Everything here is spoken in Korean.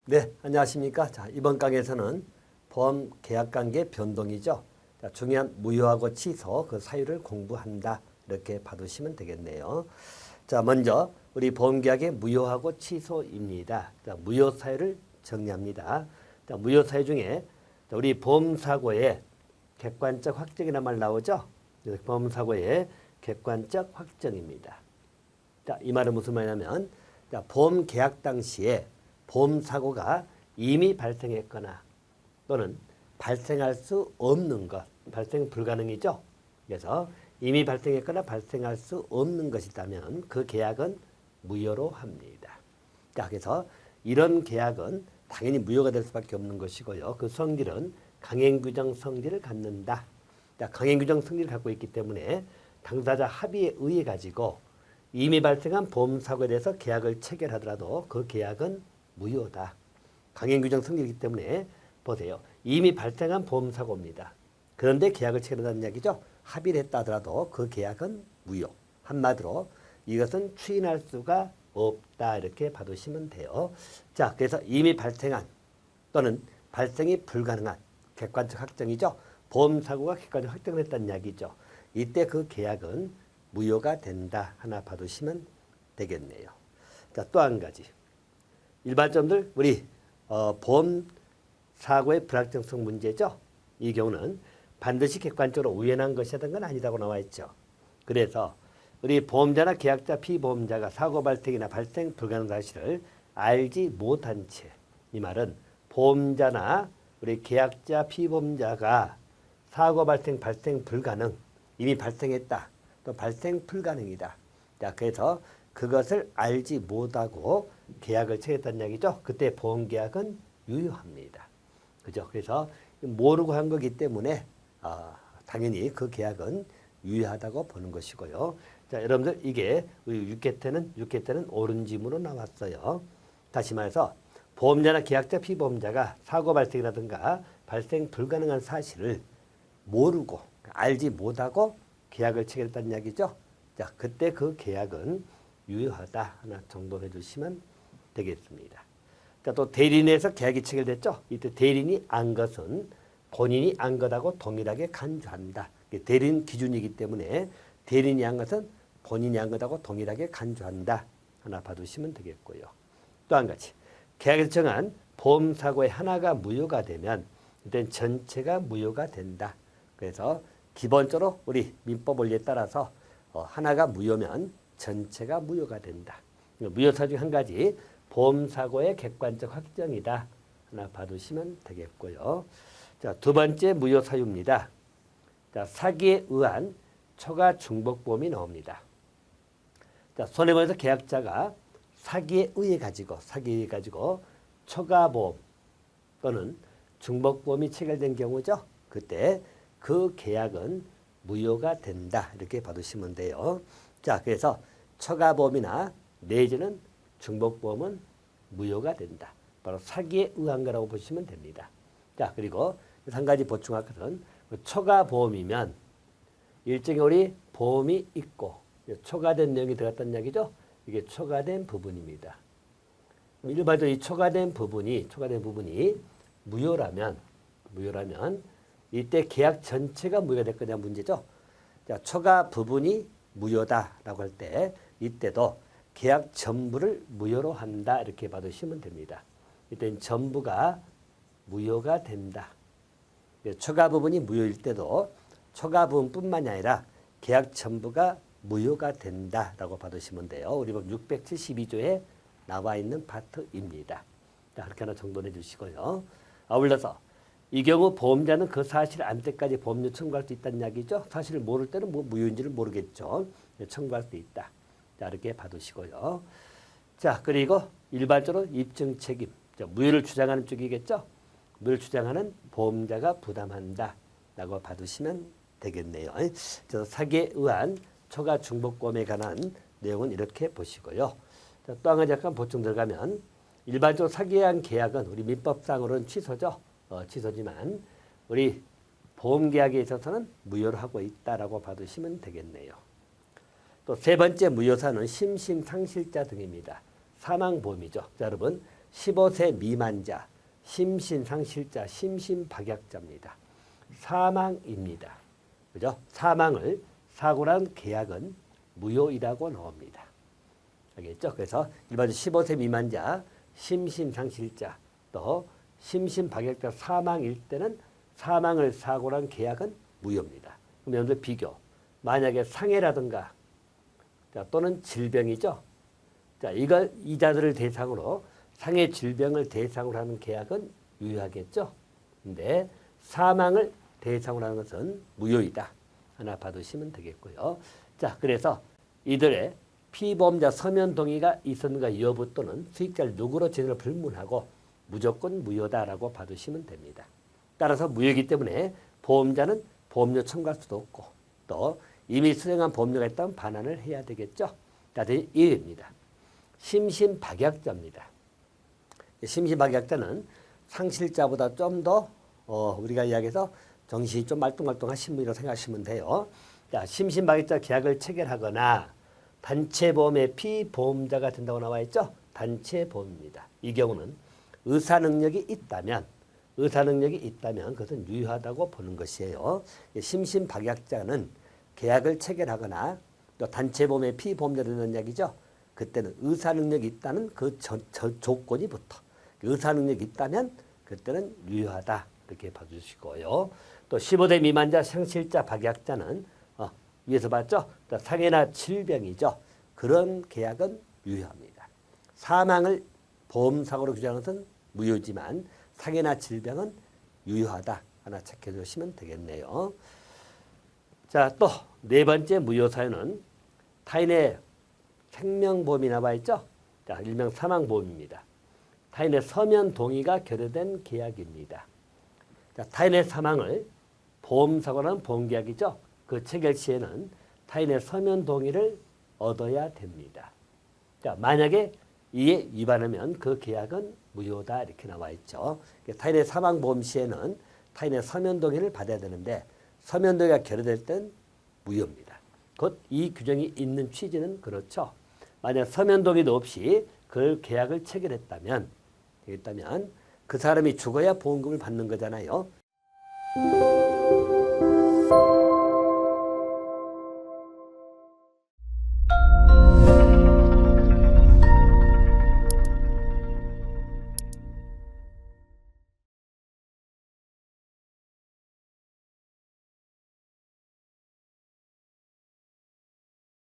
네, 안녕하십니까. 자, 이번 강의에서는 보험 계약 관계 변동이죠. 자, 중요한 무효하고 취소 그 사유를 공부한다. 이렇게 봐두시면 되겠네요. 자, 먼저 우리 보험 계약의 무효하고 취소입니다. 자, 무효 사유를 정리합니다. 자, 무효 사유 중에 우리 보험 사고에 객관적 확정이라는 말 나오죠. 보험 사고의 객관적 확정입니다. 자, 이 말은 무슨 말이냐면 자, 보험 계약 당시에 보험 사고가 이미 발생했거나 또는 발생할 수 없는 것, 발생 불가능이죠. 그래서 이미 발생했거나 발생할 수 없는 것이라면 그 계약은 무효로 합니다. 자, 그래서 이런 계약은 당연히 무효가 될 수밖에 없는 것이고요. 그 성질은 강행규정 성질을 갖는다. 자, 강행규정 성질을 갖고 있기 때문에 당사자 합의에 의해 가지고 이미 발생한 보험사고에 대해서 계약을 체결하더라도 그 계약은 무효다. 강행규정 성질이기 때문에 보세요. 이미 발생한 보험사고입니다. 그런데 계약을 체결한다는 이야기죠. 합의를 했다 하더라도 그 계약은 무효. 한마디로 이것은 추인할 수가 없다. 이렇게 봐두시면 돼요. 자, 그래서 이미 발생한 또는 발생이 불가능한 객관적 확정이죠. 보험사고가 객관적 확정을 했다는 이야기죠. 이때 그 계약은 무효가 된다. 하나 봐두시면 되겠네요. 자, 또 한 가지. 일반점들 우리 보험 사고의 불확정성 문제죠. 이 경우는 반드시 객관적으로 우연한 것이라는 건 아니라고 나와 있죠. 그래서 우리 보험자나 계약자, 피보험자가 사고 발생이나 발생 불가능 사실을 알지 못한 채, 이 말은 보험자나 우리 계약자, 피보험자가 사고 발생 불가능, 이미 발생했다. 또 발생 불가능이다. 자, 그래서 그것을 알지 못하고 계약을 체결했다는 이야기죠. 그때 보험계약은 유효합니다. 그죠? 그래서 모르고 한 거기 때문에 당연히 그 계약은 유효하다고 보는 것이고요. 자, 여러분들 이게 우리 6회 때는 옳은 지문으로 나왔어요. 다시 말해서 보험자나 계약자, 피보험자가 사고 발생이라든가 발생 불가능한 사실을 모르고 알지 못하고 계약을 체결했다는 이야기죠. 자, 그때 그 계약은 유효하다. 하나 정돈해 주시면 되겠습니다. 자, 또 대리인에서 계약이 체결됐죠. 이때 대리인이 안 것은 본인이 안 것하고 동일하게 간주한다. 대리인 기준이기 때문에 대리인이 안 것은 본인이 한 것하고 동일하게 간주한다. 하나 봐두시면 되겠고요. 또 한 가지. 계약에서 정한 보험사고의 하나가 무효가 되면 이때는 전체가 무효가 된다. 그래서 기본적으로 우리 민법 원리에 따라서 하나가 무효면 전체가 무효가 된다. 무효사 중 한 가지 보험사고의 객관적 확정이다. 하나 봐두시면 되겠고요. 자, 두 번째 무효사유입니다. 자, 사기에 의한 초과 중복보험이 나옵니다. 자, 손해보험에서 계약자가 사기에 의해 가지고 초과보험 또는 중복보험이 체결된 경우죠. 그때 그 계약은 무효가 된다. 이렇게 봐두시면 돼요. 자, 그래서 초과보험이나 내지는 중복보험은 무효가 된다. 바로 사기에 의한 거라고 보시면 됩니다. 자, 그리고 한 가지 보충할 것은 초과보험이면 일종의 우리 보험이 있고 초과된 내용이 들어갔다는 이야기죠. 이게 초과된 부분입니다. 일반적으로 이 초과된 부분이 무효라면 이때 계약 전체가 무효가 될 거냐 문제죠. 자, 초과 부분이 무효다라고 할 때 이때도 계약 전부를 무효로 한다. 이렇게 받으시면 됩니다. 이때는 전부가 무효가 된다. 초과 부분이 무효일 때도 초과 부분뿐만이 아니라 계약 전부가 무효가 된다라고 받으시면 돼요. 우리 법 672조에 나와 있는 파트입니다. 자, 그렇게 하나 정돈해 주시고요. 아울러서 이 경우 보험자는 그 사실을 알 때까지 보험료 청구할 수 있다는 이야기죠. 사실을 모를 때는 무효인지를 모르겠죠. 청구할 수 있다. 자, 이렇게 봐두시고요. 자, 그리고 일반적으로 입증 책임. 자, 무효를 주장하는 쪽이겠죠. 무효를 주장하는 보험자가 부담한다. 라고 봐두시면 되겠네요. 그래서 사기에 의한 초과 중복보험에 관한 내용은 이렇게 보시고요. 자, 또 한 가지 약간 보충 들어가면 일반적으로 사기에 의한 계약은 우리 민법상으로는 취소죠. 취소지만 우리 보험계약에 있어서는 무효로 하고 있다라고 봐두시면 되겠네요. 또 세 번째 무효사는 심신상실자 등입니다. 사망보험이죠. 자, 여러분 15세 미만자, 심신상실자, 심신박약자입니다. 사망입니다. 그죠? 사망을 사고란 계약은 무효이라고 나옵니다. 알겠죠? 그래서 일반 15세 미만자, 심신상실자, 또 심신박약자 사망일 때는 사망을 사고란 계약은 무효입니다. 그럼 여러분들 비교. 만약에 상해라든가 또는 질병이죠. 자, 이걸 이자들을 대상으로 상해 질병을 대상으로 하는 계약은 유효하겠죠. 근데 사망을 대상으로 하는 것은 무효이다. 하나 봐두시면 되겠고요. 자, 그래서 이들의 피보험자 서면 동의가 있었는가 여부 또는 수익자를 누구로 지정을 불문하고 무조건 무효다라고 봐두시면 됩니다. 따라서 무효이기 때문에 보험자는 보험료 청구할 수도 없고 또 이미 수령한 보험료가 있다면 반환을 해야 되겠죠. 다들 1입니다. 심신박약자입니다. 심신박약자는 상실자보다 좀 더 우리가 이야기해서 정신이 좀 말똥말똥하신 분이라고 생각하시면 돼요. 자, 심신박약자 계약을 체결하거나 단체보험의 피보험자가 된다고 나와 있죠. 단체보험입니다. 이 경우는 의사능력이 있다면 그것은 유효하다고 보는 것이에요. 심신박약자는 계약을 체결하거나 또 단체보험의 피보험자 되는 이야기죠. 그때는 의사능력이 있다는 그 조건이 붙어. 의사능력이 있다면 그때는 유효하다. 이렇게 봐주시고요. 또 15세 미만자 상실자 박약자는 위에서 봤죠. 또 상해나 질병이죠. 그런 계약은 유효합니다. 사망을 보험사고로 규정하는 것은 무효지만 상해나 질병은 유효하다. 하나 체크해 주시면 되겠네요. 자, 또 네 번째 무효 사유는 타인의 생명보험이 나와 있죠. 자, 일명 사망보험입니다. 타인의 서면 동의가 결여된 계약입니다. 자, 타인의 사망을 보험사고라는 보험계약이죠. 그 체결 시에는 타인의 서면 동의를 얻어야 됩니다. 자, 만약에 이에 위반하면 그 계약은 무효다 이렇게 나와 있죠. 타인의 사망보험 시에는 타인의 서면 동의를 받아야 되는데 서면 동의가 결여될 땐 무효입니다. 곧 이 규정이 있는 취지는 그렇죠. 만약 서면 동의도 없이 그 계약을 체결했다면 그 사람이 죽어야 보험금을 받는 거잖아요.